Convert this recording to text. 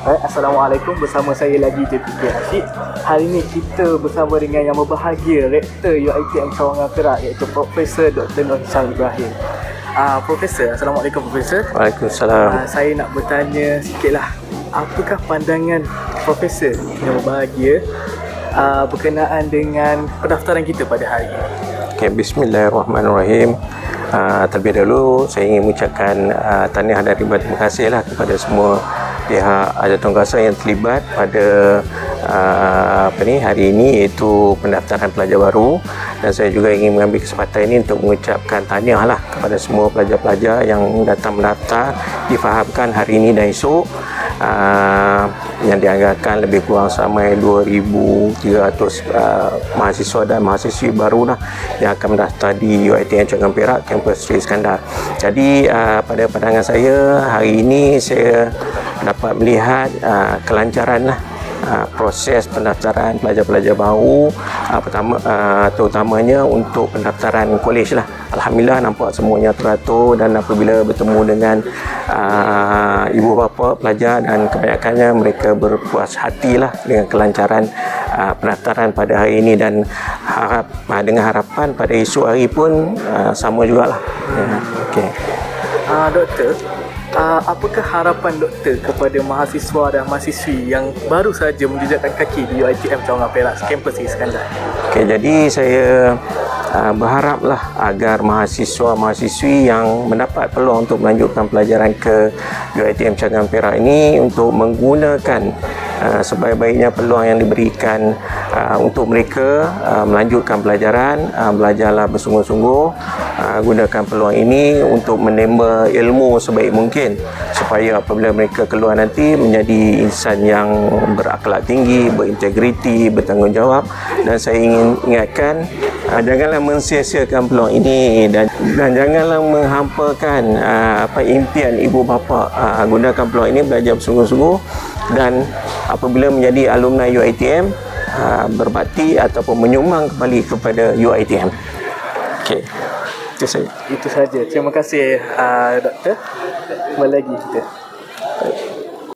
Assalamualaikum, bersama saya lagi JPK Asyik. Hari ini kita bersama dengan yang berbahagia, Rektor UiTM Cawangan Perak, iaitu Profesor Dr. Nur Hisham Ibrahim. Profesor, Assalamualaikum Profesor. Waalaikumsalam. Saya nak bertanya sikitlah, apakah pandangan Profesor yang berbahagia berkenaan dengan pendaftaran kita pada hari ini? Okay, Bismillahirrahmanirrahim. Terlebih dahulu saya ingin mengucapkan tahniah dan ribuan terima kasihlah kepada semua pihak jawatan kuasa yang terlibat pada hari ini, iaitu pendaftaran pelajar baru, dan saya juga ingin mengambil kesempatan ini untuk mengucapkan tahniah lah kepada semua pelajar-pelajar yang datang mendaftar. Difahamkan hari ini dan esok yang dianggarkan lebih kurang sampai 2,300 mahasiswa dan mahasiswi baru lah yang akan mendaftar di UiTM Cawangan Perak, kampus Sri Iskandar. Jadi pada pandangan saya, hari ini saya dapat melihat kelancaran lah proses pendaftaran pelajar-pelajar baru, terutamanya untuk pendaftaran kolej lah. Alhamdulillah nampak semuanya teratur, dan apabila bertemu dengan ibu bapa pelajar, dan kebanyakannya mereka berpuas hati lah dengan kelancaran pendaftaran pada hari ini, dan dengan harapan pada esok hari pun sama jugalah. Okey. Doktor, apakah harapan doktor kepada mahasiswa dan mahasiswi yang baru saja menjejakkan kaki di UiTM Cawangan Perak, kampus Iskandar? Okey, jadi saya berharaplah agar mahasiswa-mahasiswi yang mendapat peluang untuk melanjutkan pelajaran ke UiTM Cawangan Perak ini untuk menggunakan sebaik-baiknya peluang yang diberikan untuk mereka melanjutkan pelajaran. Belajarlah bersungguh-sungguh, gunakan peluang ini untuk menimba ilmu sebaik mungkin, supaya apabila mereka keluar nanti menjadi insan yang berakhlak tinggi, berintegriti, bertanggungjawab. Dan saya ingin ingatkan, janganlah mensia-siakan peluang ini, dan janganlah menghampakan impian ibu bapa. Gunakan peluang ini, belajar bersungguh-sungguh, dan apabila menjadi alumni UiTM, berbakti ataupun menyumbang kembali kepada UiTM. Okey, itu saja. Terima kasih doktor. Kembali lagi kita.